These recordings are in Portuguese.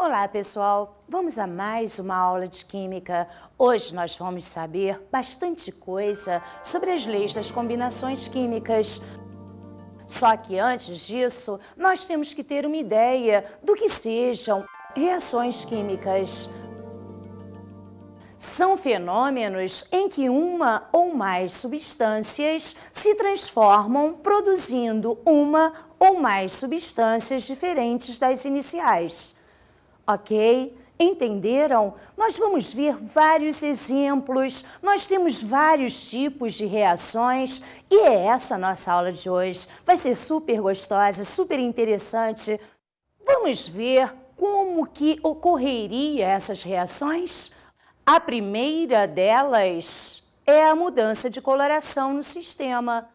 Olá, pessoal! Vamos a mais uma aula de Química. Hoje nós vamos saber bastante coisa sobre as leis das combinações químicas. Só que antes disso, nós temos que ter uma ideia do que sejam reações químicas. São fenômenos em que uma ou mais substâncias se transformam produzindo uma ou mais substâncias diferentes das iniciais. Ok? Entenderam? Nós vamos ver vários exemplos, nós temos vários tipos de reações e é essa a nossa aula de hoje. Vai ser super gostosa, super interessante. Vamos ver como que ocorreria essas reações? A primeira delas é a mudança de coloração no sistema.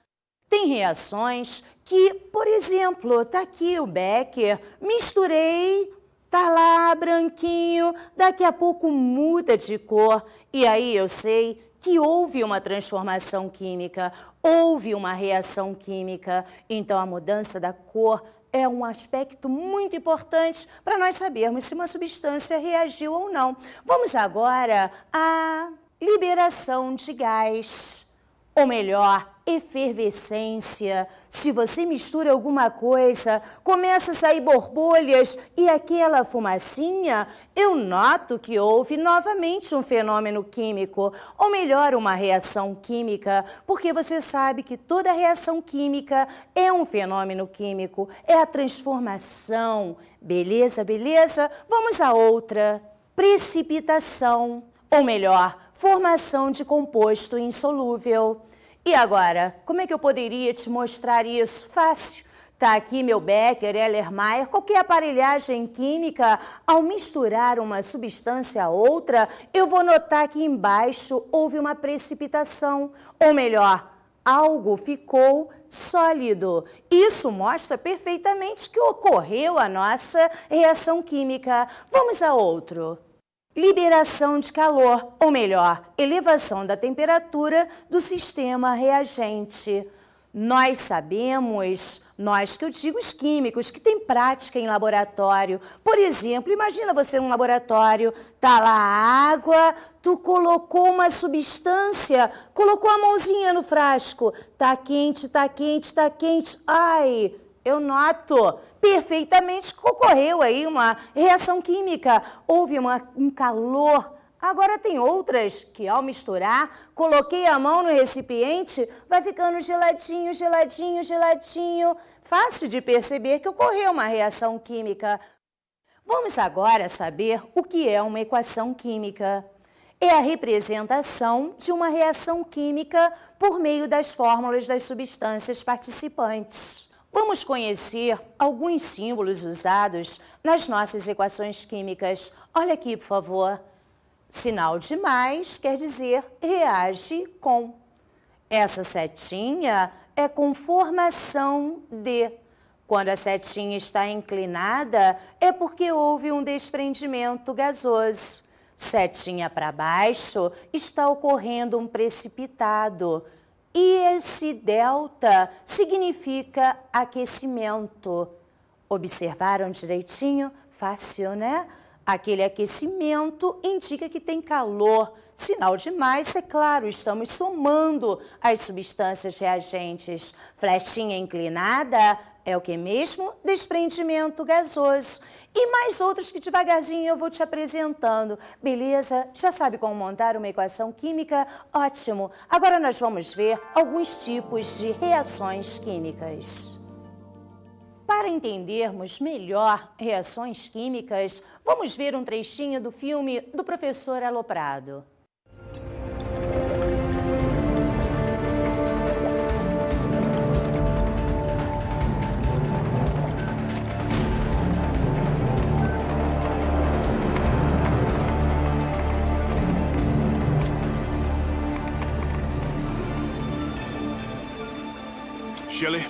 Tem reações que, por exemplo, tá aqui o Becker, misturei, tá lá branquinho, daqui a pouco muda de cor e aí eu sei que houve uma transformação química, houve uma reação química. Então a mudança da cor é um aspecto muito importante para nós sabermos se uma substância reagiu ou não. Vamos agora à liberação de gás, ou melhor, efervescência. Se você mistura alguma coisa, começa a sair borbulhas e aquela fumacinha, eu noto que houve novamente um fenômeno químico, ou melhor, uma reação química, porque você sabe que toda reação química é um fenômeno químico, é a transformação. Beleza, beleza? Vamos a outra. Precipitação, ou melhor, formação de composto insolúvel. E agora, como é que eu poderia te mostrar isso? Fácil. Tá aqui meu Becker, Erlenmeyer, qualquer aparelhagem química, ao misturar uma substância a outra, eu vou notar que embaixo houve uma precipitação, ou melhor, algo ficou sólido. Isso mostra perfeitamente que ocorreu a nossa reação química. Vamos a outro. Liberação de calor, ou melhor, elevação da temperatura do sistema reagente. Nós sabemos, nós que eu digo os químicos, que tem prática em laboratório. Por exemplo, imagina você num laboratório, tá lá a água, tu colocou uma substância, colocou a mãozinha no frasco, tá quente, tá quente, tá quente, ai... Eu noto perfeitamente que ocorreu aí uma reação química, houve um calor. Agora tem outras que ao misturar, coloquei a mão no recipiente, vai ficando geladinho, geladinho, geladinho. Fácil de perceber que ocorreu uma reação química. Vamos agora saber o que é uma equação química. É a representação de uma reação química por meio das fórmulas das substâncias participantes. Vamos conhecer alguns símbolos usados nas nossas equações químicas. Olha aqui, por favor. Sinal de mais quer dizer reage com. Essa setinha é com formação de. Quando a setinha está inclinada, é porque houve um desprendimento gasoso. Setinha para baixo, está ocorrendo um precipitado. E esse delta significa aquecimento. Observaram direitinho? Fácil, né? Aquele aquecimento indica que tem calor. Sinal de mais, é claro, estamos somando as substâncias reagentes. Flechinha inclinada é o que mesmo? Desprendimento gasoso. E mais outros que devagarzinho eu vou te apresentando. Beleza? Já sabe como montar uma equação química? Ótimo! Agora nós vamos ver alguns tipos de reações químicas. Para entendermos melhor reações químicas, vamos ver um trechinho do filme do Professor Aloprado. Shelley,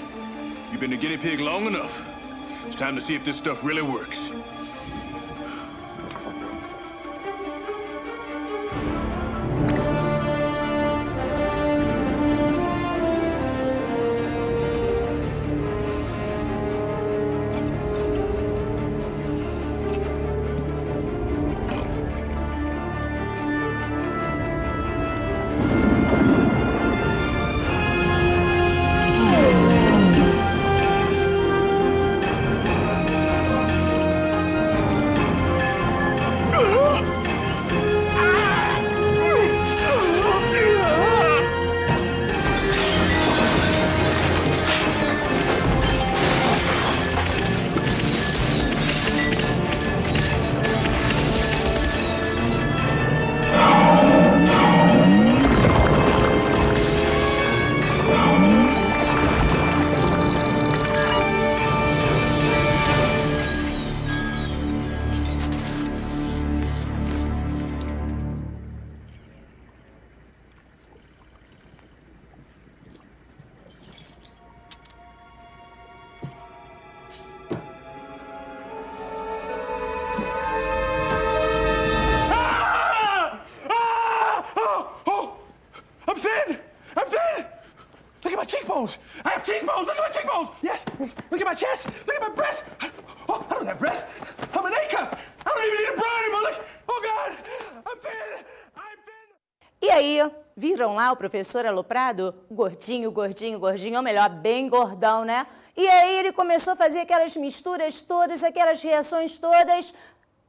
you've been a guinea pig long enough. It's time to see if this stuff really works. cheekbones. I have cheekbones. Look at my cheekbones. Yes. Look at my chest. Look at my breast. Oh, I don't have breasts. I'm an A cup. I don't even need a bra anymore. Look. Oh, God. I'm thin. I'm thin. E aí, viram lá o professor aloprado? Gordinho, gordinho, gordinho, ou melhor, bem gordão, né? E aí ele começou a fazer aquelas misturas todas, aquelas reações todas,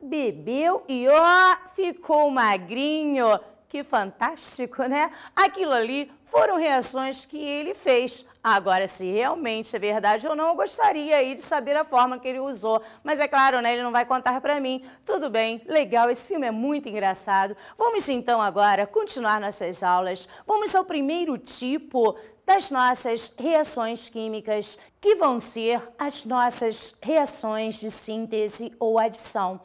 bebeu e ó, ficou magrinho. Que fantástico, né? Aquilo ali foram reações que ele fez. Agora, se realmente é verdade ou não, eu gostaria aí de saber a forma que ele usou. Mas é claro, né? Ele não vai contar pra mim. Tudo bem, legal, esse filme é muito engraçado. Vamos então agora continuar nossas aulas. Vamos ao primeiro tipo das nossas reações químicas, que vão ser as nossas reações de síntese ou adição.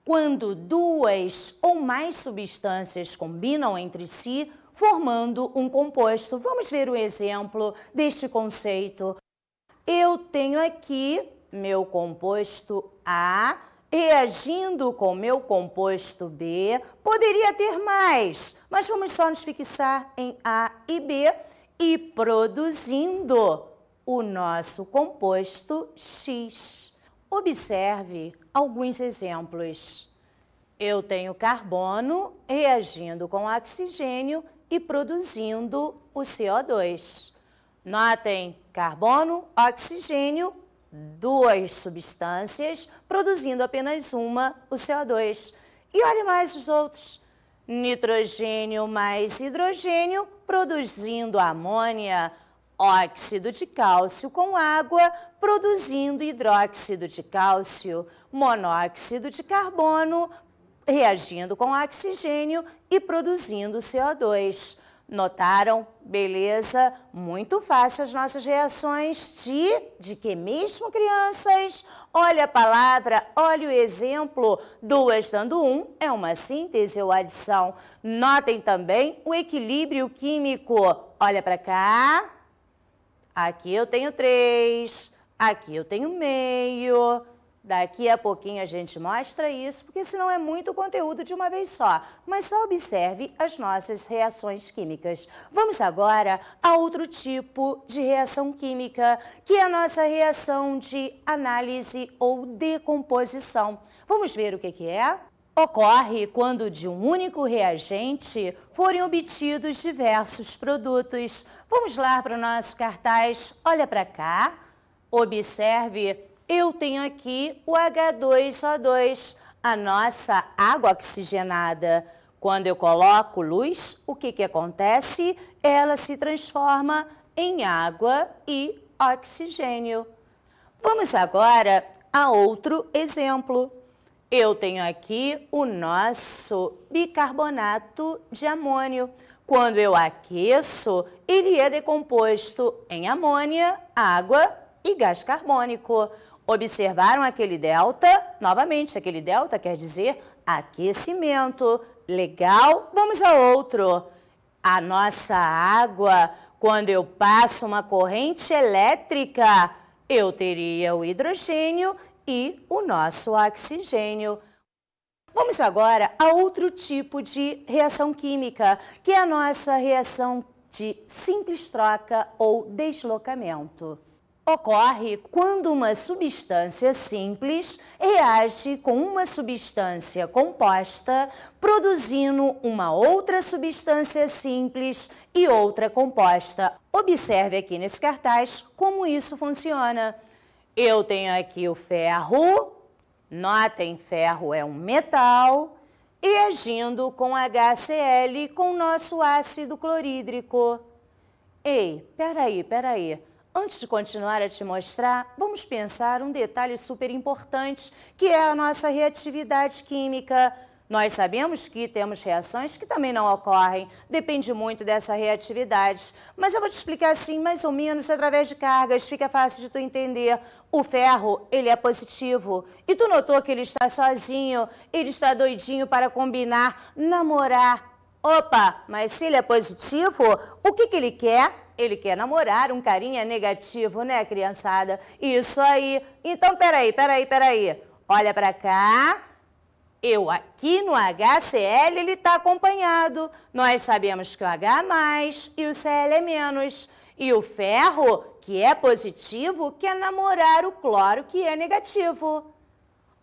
Quando duas ou mais substâncias combinam entre si, formando um composto. Vamos ver o exemplo deste conceito. Eu tenho aqui meu composto A reagindo com meu composto B. Poderia ter mais, mas vamos só nos fixar em A e B e produzindo o nosso composto X. Observe alguns exemplos. Eu tenho carbono reagindo com oxigênio e produzindo o CO2. Notem, carbono, oxigênio, duas substâncias, produzindo apenas uma, o CO2. E olhe mais os outros. Nitrogênio mais hidrogênio, produzindo amônia. Óxido de cálcio com água, produzindo hidróxido de cálcio, monóxido de carbono, reagindo com oxigênio e produzindo CO2. Notaram? Beleza? Muito fácil as nossas reações de que mesmo, crianças? Olha a palavra, olha o exemplo. 2 dando 1 é uma síntese ou adição. Notem também o equilíbrio químico. Olha para cá. Aqui eu tenho 3, aqui eu tenho meio. Daqui a pouquinho a gente mostra isso, porque senão é muito conteúdo de uma vez só. Mas só observe as nossas reações químicas. Vamos agora a outro tipo de reação química, que é a nossa reação de análise ou decomposição. Vamos ver o que é? Ocorre quando de um único reagente forem obtidos diversos produtos. Vamos lá para o nosso cartaz. Olha para cá. Observe, eu tenho aqui o H2O2, a nossa água oxigenada. Quando eu coloco luz, o que acontece? Ela se transforma em água e oxigênio. Vamos agora a outro exemplo. Eu tenho aqui o nosso bicarbonato de amônio. Quando eu aqueço, ele é decomposto em amônia, água e gás carbônico. Observaram aquele delta? Novamente, aquele delta quer dizer aquecimento. Legal? Vamos a outro. A nossa água, quando eu passo uma corrente elétrica, eu teria o hidrogênio e o nosso oxigênio. Vamos agora a outro tipo de reação química, que é a nossa reação de simples troca ou deslocamento. Ocorre quando uma substância simples reage com uma substância composta, produzindo uma outra substância simples e outra composta. Observe aqui nesse cartaz como isso funciona. Eu tenho aqui o ferro, notem, ferro é um metal, reagindo com HCl com o nosso ácido clorídrico. Ei, peraí. Antes de continuar a te mostrar, vamos pensar um detalhe super importante, que é a nossa reatividade química. Nós sabemos que temos reações que também não ocorrem, depende muito dessa reatividade. Mas eu vou te explicar assim, mais ou menos, através de cargas, fica fácil de tu entender. O ferro, ele é positivo. E tu notou que ele está sozinho, ele está doidinho para combinar, namorar. Opa, mas se ele é positivo, o que ele quer? Ele quer namorar, um carinha negativo, né, criançada? Isso aí. Então, peraí. Olha pra cá. Eu aqui no HCl, ele está acompanhado. Nós sabemos que o H é mais e o Cl é menos. E o ferro, que é positivo, quer namorar o cloro, que é negativo.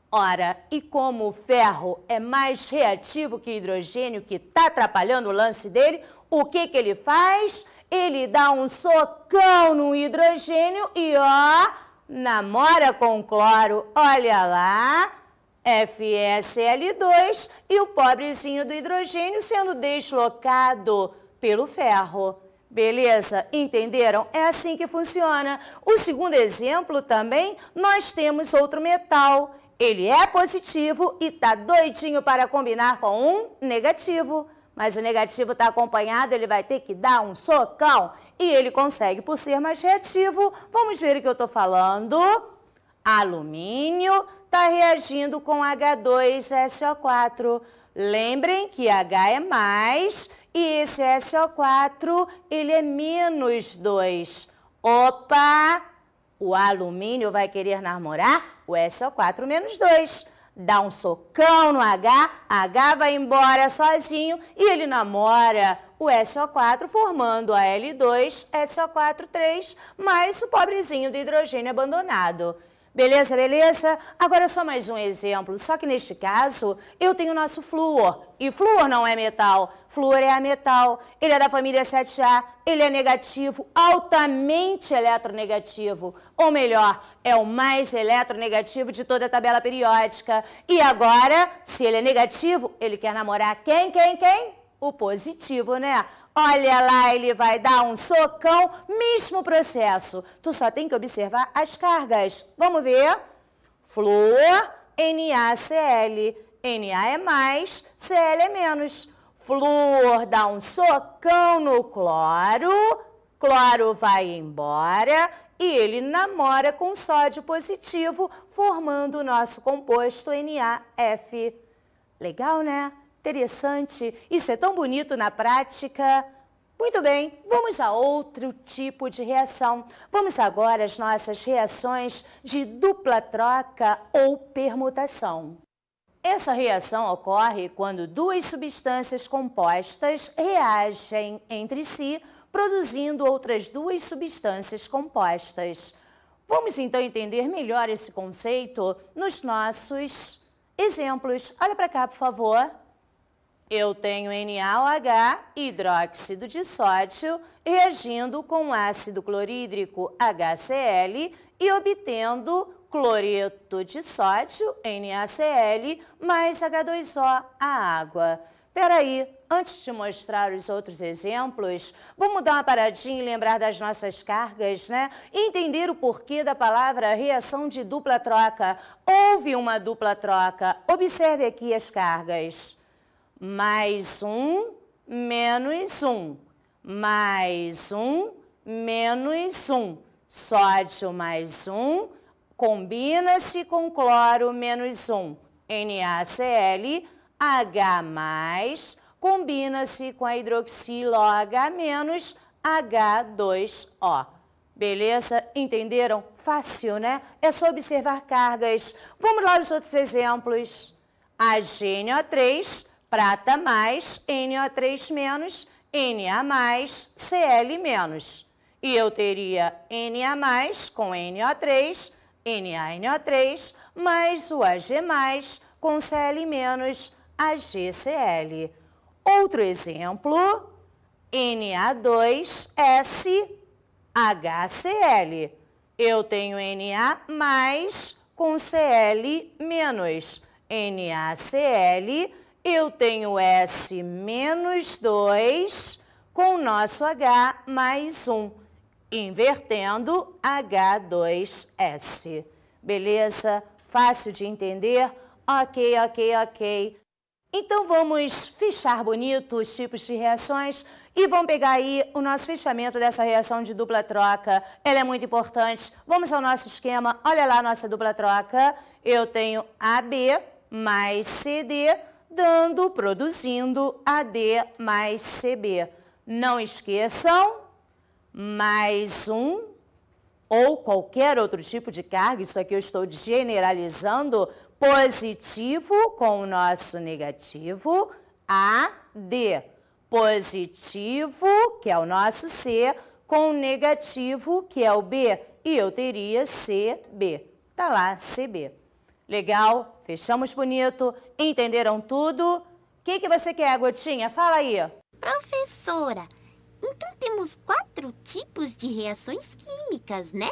Ora, e como o ferro é mais reativo que o hidrogênio, que está atrapalhando o lance dele, o que ele faz? Ele dá um socão no hidrogênio e, ó, namora com o cloro. Olha lá, FeSL2 e o pobrezinho do hidrogênio sendo deslocado pelo ferro. Beleza? Entenderam? É assim que funciona. O segundo exemplo também, nós temos outro metal. Ele é positivo e está doidinho para combinar com um negativo. Mas o negativo está acompanhado, ele vai ter que dar um socão. E ele consegue por ser mais reativo. Vamos ver o que eu estou falando. Alumínio está reagindo com H2SO4. Lembrem que H é mais e esse SO4 ele é menos 2. Opa! O alumínio vai querer namorar o SO4 menos 2. Dá um socão no H, H vai embora sozinho e ele namora o SO4 formando a L2, SO4, 3, mais o pobrezinho do hidrogênio abandonado. Beleza, beleza? Agora só mais um exemplo, só que neste caso eu tenho o nosso flúor. E flúor não é metal, flúor é ametal. Ele é da família 7A, ele é negativo, altamente eletronegativo. Ou melhor, é o mais eletronegativo de toda a tabela periódica. E agora, se ele é negativo, ele quer namorar quem? O positivo, né? Olha lá, ele vai dar um socão, mesmo processo. Tu só tem que observar as cargas. Vamos ver? Flúor, NaCl. Na é mais, Cl é menos. Flúor dá um socão no cloro, cloro vai embora e ele namora com sódio positivo, formando o nosso composto NaF. Legal, né? Interessante. Isso é tão bonito na prática. Muito bem, vamos a outro tipo de reação. Vamos agora às nossas reações de dupla troca ou permutação. Essa reação ocorre quando duas substâncias compostas reagem entre si, produzindo outras duas substâncias compostas. Vamos então entender melhor esse conceito nos nossos exemplos. Olha para cá, por favor. Eu tenho NaOH, hidróxido de sódio, reagindo com ácido clorídrico HCl e obtendo cloreto de sódio, NaCl, mais H2O, a água. Peraí, antes de mostrar os outros exemplos, vamos dar uma paradinha e lembrar das nossas cargas, né? E entender o porquê da palavra reação de dupla troca. Houve uma dupla troca. Observe aqui as cargas. Mais um, menos um. Mais um, menos um. Sódio mais um, combina-se com cloro menos um. NaCl, H+, combina-se com a hidroxilo OH-, H2O. Beleza? Entenderam? Fácil, né? É só observar cargas. Vamos lá os outros exemplos. HNO3, prata mais, NO3 menos, Na+, Cl-. E eu teria Na+ com NO3, NaNO3, mais o Ag+, com Cl- AgCl. Outro exemplo, Na2SHCl. Eu tenho Na+ com Cl-, NaCl. Eu tenho S-2 com o nosso H mais 1, invertendo H2S. Beleza? Fácil de entender? Ok. Então vamos fechar bonito os tipos de reações e vamos pegar aí o nosso fechamento dessa reação de dupla troca. Ela é muito importante. Vamos ao nosso esquema. Olha lá a nossa dupla troca. Eu tenho AB mais CD, produzindo AD mais CB. Não esqueçam, mais um ou qualquer outro tipo de carga, isso aqui eu estou generalizando, positivo com o nosso negativo, AD. Positivo, que é o nosso C, com negativo, que é o B, e eu teria CB. Tá lá, CB. Legal? Fechamos bonito? Entenderam tudo? O que você quer, Gotinha? Fala aí. Professora, então temos 4 tipos de reações químicas, né?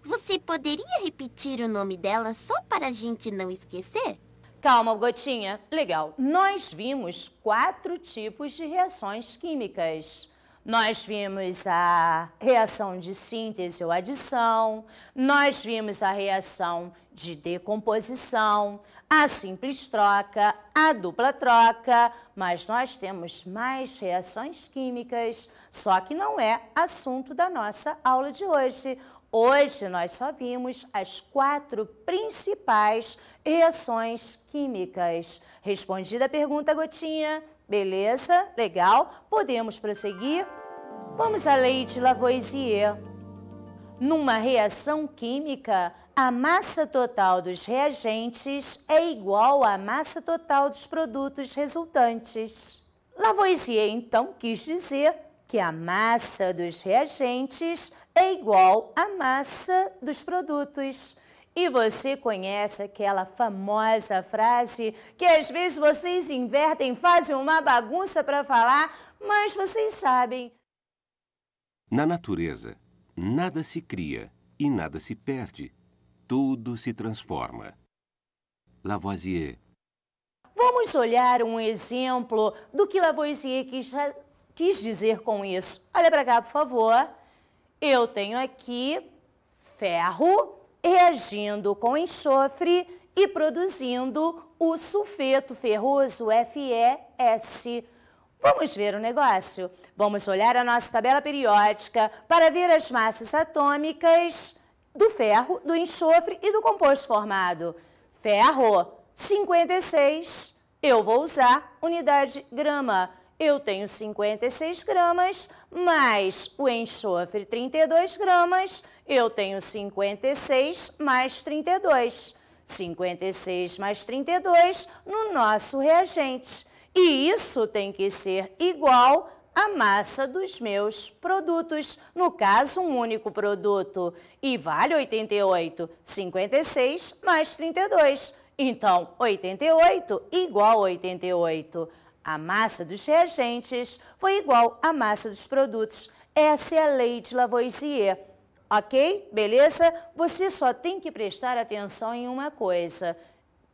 Você poderia repetir o nome delas só para a gente não esquecer? Calma, Gotinha. Legal. Nós vimos 4 tipos de reações químicas. Nós vimos a reação de síntese ou adição, nós vimos a reação de decomposição, a simples troca, a dupla troca, mas nós temos mais reações químicas, só que não é assunto da nossa aula de hoje. Hoje nós só vimos as 4 principais reações químicas. Respondida a pergunta, Gotinha? Beleza? Legal? Podemos prosseguir? Vamos à lei de Lavoisier. Numa reação química, a massa total dos reagentes é igual à massa total dos produtos resultantes. Lavoisier, então, quis dizer que a massa dos reagentes é igual à massa dos produtos. E você conhece aquela famosa frase que às vezes vocês invertem, fazem uma bagunça para falar, mas vocês sabem. Na natureza, nada se cria e nada se perde. Tudo se transforma. Lavoisier. Vamos olhar um exemplo do que Lavoisier quis dizer com isso. Olha para cá, por favor. Eu tenho aqui ferro reagindo com enxofre e produzindo o sulfeto ferroso FeS. Vamos ver o negócio? Vamos olhar a nossa tabela periódica para ver as massas atômicas do ferro, do enxofre e do composto formado. Ferro, 56. Eu vou usar unidade grama. Eu tenho 56 gramas, mais o enxofre, 32 gramas. Eu tenho 56 mais 32. 56 mais 32 no nosso reagente. E isso tem que ser igual à massa dos meus produtos. No caso, um único produto. E vale 88. 56 mais 32. Então, 88 igual a 88. A massa dos reagentes foi igual à massa dos produtos. Essa é a lei de Lavoisier. Ok? Beleza? Você só tem que prestar atenção em uma coisa.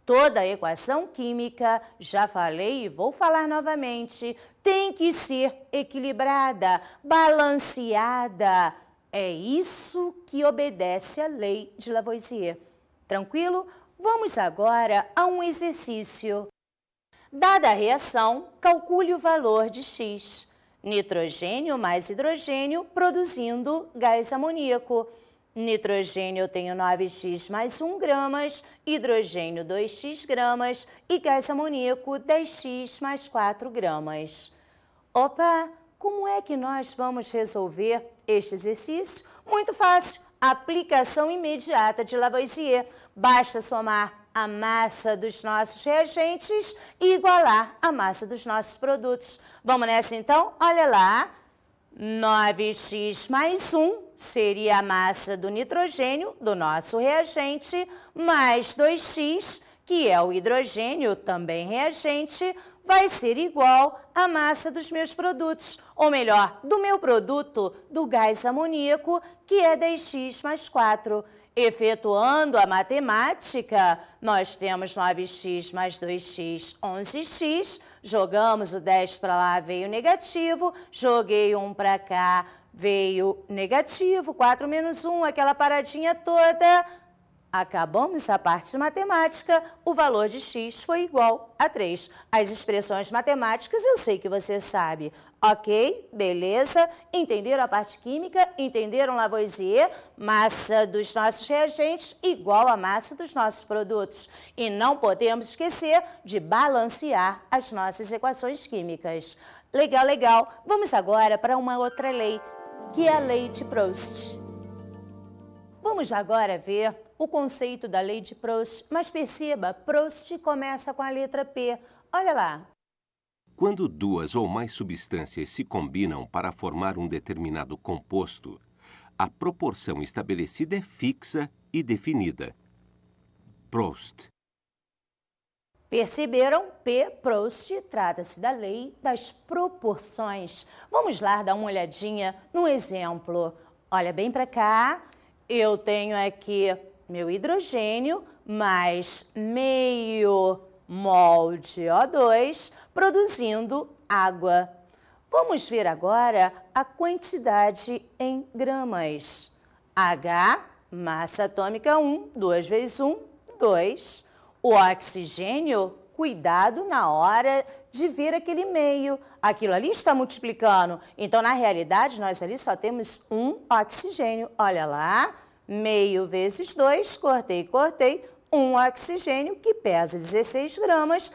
Toda a equação química, já falei e vou falar novamente, tem que ser equilibrada, balanceada. É isso que obedece à lei de Lavoisier. Tranquilo? Vamos agora a um exercício. Dada a reação, calcule o valor de X. Nitrogênio mais hidrogênio produzindo gás amoníaco. Nitrogênio eu tenho 9x mais 1 gramas, hidrogênio 2x gramas e gás amoníaco 10x mais 4 gramas. Opa, como é que nós vamos resolver este exercício? Muito fácil, aplicação imediata de Lavoisier. Basta somar a massa dos nossos reagentes e igualar a massa dos nossos produtos. Vamos nessa então? Olha lá. 9x mais 1 seria a massa do nitrogênio, do nosso reagente, mais 2x, que é o hidrogênio, também reagente, vai ser igual à massa dos meus produtos, ou melhor, do meu produto, do gás amoníaco, que é 10x mais 4. Efetuando a matemática, nós temos 9x mais 2x, 11x, jogamos o 10 para lá, veio negativo, joguei 1 para cá, veio negativo, 4 menos 1, aquela paradinha toda. Acabamos a parte de matemática, o valor de x foi igual a 3. As expressões matemáticas eu sei que você sabe. Ok? Beleza? Entenderam a parte química? Entenderam Lavoisier? Massa dos nossos reagentes igual a massa dos nossos produtos. E não podemos esquecer de balancear as nossas equações químicas. Legal, legal. Vamos agora para uma outra lei, que é a lei de Proust. Vamos agora ver o conceito da lei de Proust, mas perceba, Proust começa com a letra P. Olha lá. Quando duas ou mais substâncias se combinam para formar um determinado composto, a proporção estabelecida é fixa e definida. Proust. Perceberam? Proust trata-se da lei das proporções. Vamos lá dar uma olhadinha no exemplo. Olha bem para cá. Eu tenho aqui meu hidrogênio mais meio mol de O2 produzindo água. Vamos ver agora a quantidade em gramas. H, massa atômica 1, 2 vezes 1, 2. O oxigênio, cuidado na hora de ver aquele meio. Aquilo ali está multiplicando. Então, na realidade, nós ali só temos um oxigênio. Olha lá, meio vezes 2, cortei, um oxigênio que pesa 16 gramas.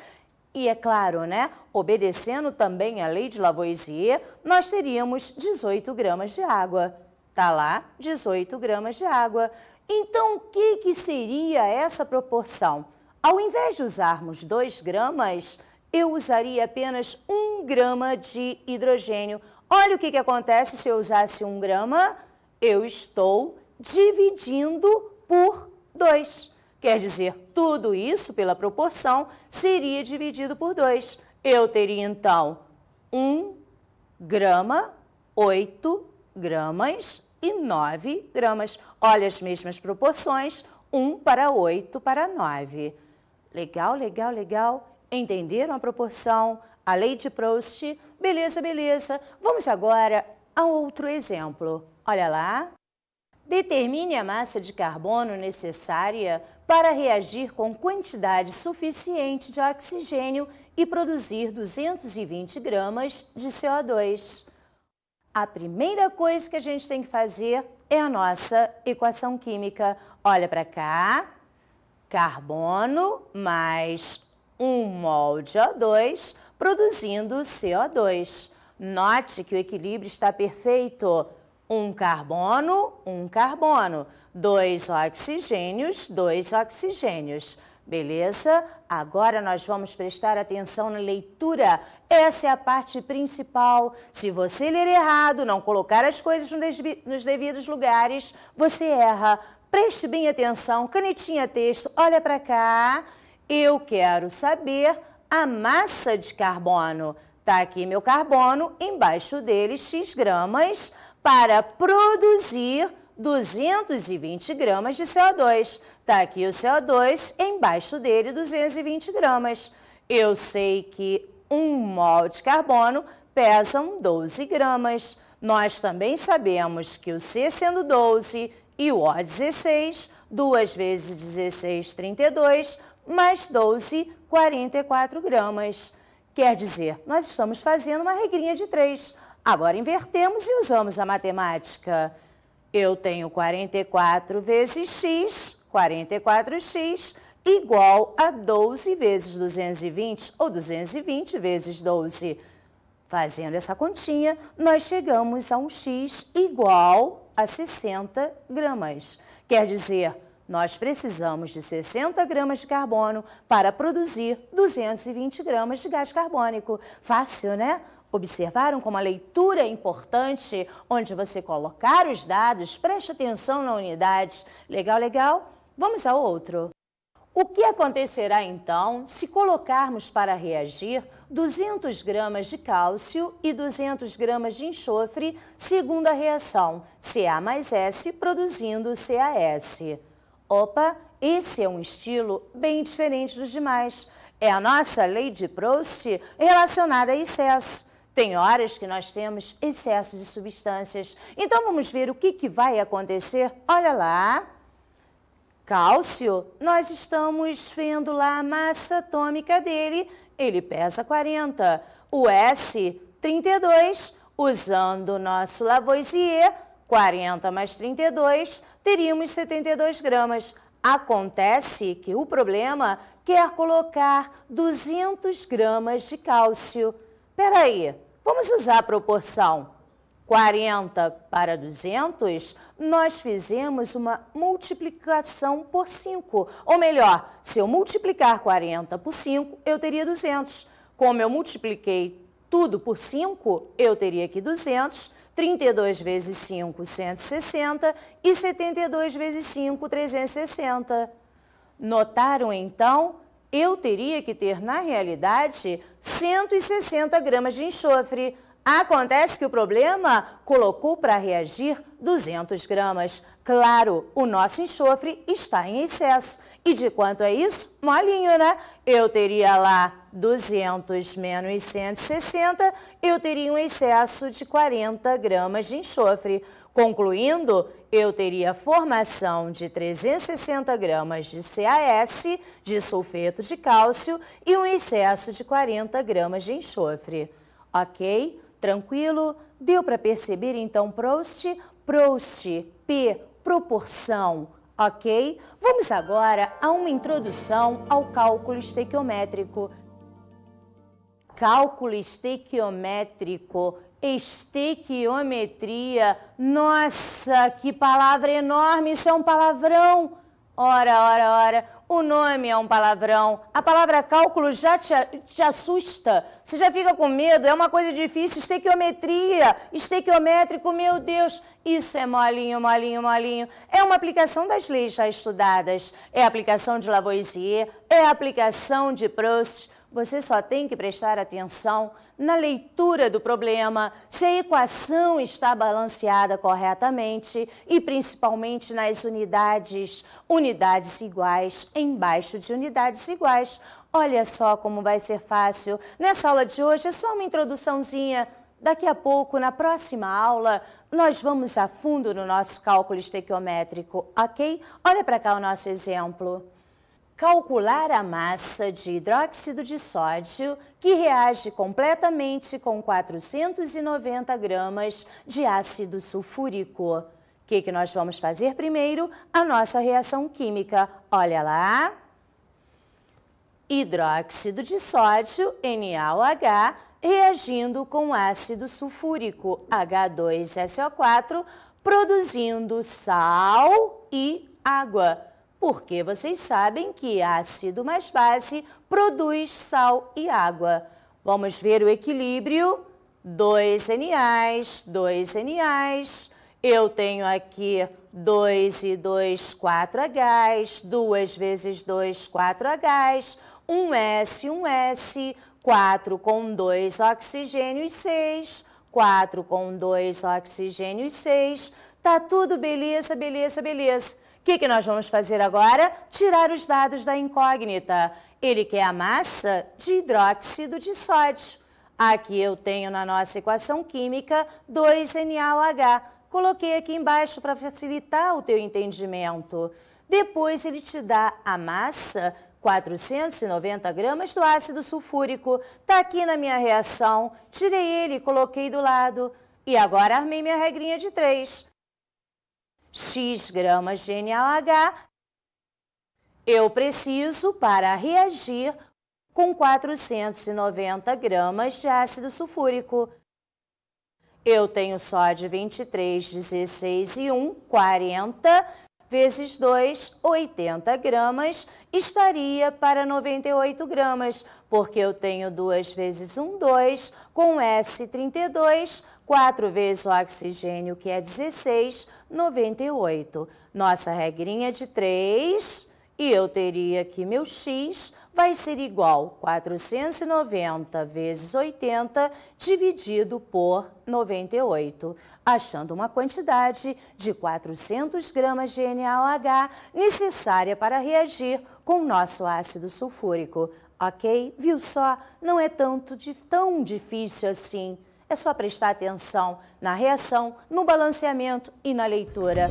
E é claro, né, obedecendo também à lei de Lavoisier, nós teríamos 18 gramas de água. Tá lá, 18 gramas de água. Então, o que seria essa proporção? Ao invés de usarmos 2 gramas, eu usaria apenas 1 grama de hidrogênio. Olha o que acontece se eu usasse 1 grama. Eu estou dividindo por 2. Quer dizer, tudo isso, pela proporção, seria dividido por 2. Eu teria, então, 1 grama, 8 gramas e 9 gramas. Olha as mesmas proporções, 1 para 8 para 9. Legal, legal, legal. Entenderam a proporção? A lei de Proust? Beleza, beleza. Vamos agora a outro exemplo. Olha lá. Determine a massa de carbono necessária para reagir com quantidade suficiente de oxigênio e produzir 220 gramas de CO2. A primeira coisa que a gente tem que fazer é a nossa equação química. Olha para cá. Carbono mais 1 mol de O2 produzindo CO2. Note que o equilíbrio está perfeito. 1 carbono, 1 carbono. 2 oxigênios, 2 oxigênios. Beleza? Agora nós vamos prestar atenção na leitura. Essa é a parte principal. Se você ler errado, não colocar as coisas nos devidos lugares, você erra. Preste bem atenção, canetinha texto, olha para cá. Eu quero saber a massa de carbono. Tá aqui meu carbono, embaixo dele X gramas para produzir 220 gramas de CO2. Tá aqui o CO2, embaixo dele 220 gramas. Eu sei que 1 mol de carbono pesam 12 gramas. Nós também sabemos que o C sendo 12 e o O 16, 2 vezes 16, 32, mais 12, 44 gramas. Quer dizer, nós estamos fazendo uma regrinha de 3. Agora invertemos e usamos a matemática. Eu tenho 44 vezes x, 44x, igual a 12 vezes 220, ou 220 vezes 12. Fazendo essa continha, nós chegamos a um x igual a 60 gramas. Quer dizer, nós precisamos de 60 gramas de carbono para produzir 220 gramas de gás carbônico. Fácil, né? Observaram como a leitura é importante, onde você colocar os dados, preste atenção na unidade. Legal, legal? Vamos ao outro. O que acontecerá então se colocarmos para reagir 200 gramas de cálcio e 200 gramas de enxofre, segundo a reação Ca mais S produzindo CaS? Opa, esse é um estilo bem diferente dos demais. É a nossa lei de Proust relacionada a excesso. Tem horas que nós temos excesso de substâncias. Então vamos ver o que vai acontecer. Olha lá. Cálcio, nós estamos vendo lá a massa atômica dele, ele pesa 40. O S, 32, usando o nosso Lavoisier, 40 mais 32, teríamos 72 gramas. Acontece que o problema quer colocar 200 gramas de cálcio. Espera aí, vamos usar a proporção 40 para 200, nós fizemos uma multiplicação por 5. Ou melhor, se eu multiplicar 40 por 5, eu teria 200. Como eu multipliquei tudo por 5, eu teria aqui 200, 32 vezes 5, 160 e 72 vezes 5, 360. Notaram, então? Eu teria que ter, na realidade, 160 gramas de enxofre. Acontece que o problema colocou para reagir 200 gramas. Claro, o nosso enxofre está em excesso. E de quanto é isso? Molinho, né? Eu teria lá 200 menos 160, eu teria um excesso de 40 gramas de enxofre. Concluindo, eu teria formação de 360 gramas de CaS, de sulfeto de cálcio, e um excesso de 40 gramas de enxofre. Ok? Tranquilo? Deu para perceber, então, Proust? Proust, P, proporção. Ok? Vamos agora a uma introdução ao cálculo estequiométrico. Cálculo estequiométrico, estequiometria. Nossa, que palavra enorme! Isso é um palavrão! Ora, o nome é um palavrão. A palavra cálculo já te assusta. Você já fica com medo, é uma coisa difícil. Estequiometria, estequiométrico, meu Deus. Isso é molinho, molinho, molinho. É uma aplicação das leis já estudadas. É a aplicação de Lavoisier, é a aplicação de Proust. Você só tem que prestar atenção na leitura do problema, se a equação está balanceada corretamente e principalmente nas unidades iguais embaixo de unidades iguais. Olha só como vai ser fácil. Nessa aula de hoje é só uma introduçãozinha. Daqui a pouco, na próxima aula, nós vamos a fundo no nosso cálculo estequiométrico, ok? Olha para cá o nosso exemplo. Calcular a massa de hidróxido de sódio que reage completamente com 490 gramas de ácido sulfúrico. O que nós vamos fazer primeiro? A nossa reação química. Olha lá. Hidróxido de sódio, NaOH, reagindo com ácido sulfúrico, H2SO4, produzindo sal e água. Porque vocês sabem que ácido mais base produz sal e água. Vamos ver o equilíbrio. 2 NAs, 2 NAs. Eu tenho aqui 2 e 2, 4 Hs. 2 vezes 2, 4 Hs. 1 S, 4 com 2 oxigênios, 6. 4 com 2 oxigênios, 6. Tá tudo beleza, beleza, beleza. O que nós vamos fazer agora? Tirar os dados da incógnita. Ele quer a massa de hidróxido de sódio. Aqui eu tenho na nossa equação química 2NaOH. Coloquei aqui embaixo para facilitar o teu entendimento. Depois ele te dá a massa, 490 gramas do ácido sulfúrico. Está aqui na minha reação. Tirei ele e coloquei do lado. E agora armei minha regrinha de 3. X gramas de NaOH eu preciso para reagir com 490 gramas de ácido sulfúrico. Eu tenho sódio 23, 16 e 1, 40, vezes 2, 80 gramas, estaria para 98 gramas, porque eu tenho 2 vezes 1, 2, com S, 32, 4 vezes o oxigênio, que é 16, 98. Nossa regrinha de 3, e eu teria aqui meu X, vai ser igual 490 vezes 80 dividido por 98, achando uma quantidade de 400 gramas de NaOH necessária para reagir com o nosso ácido sulfúrico. Ok? Viu só? Não é tão difícil assim. É só prestar atenção na reação, no balanceamento e na leitura.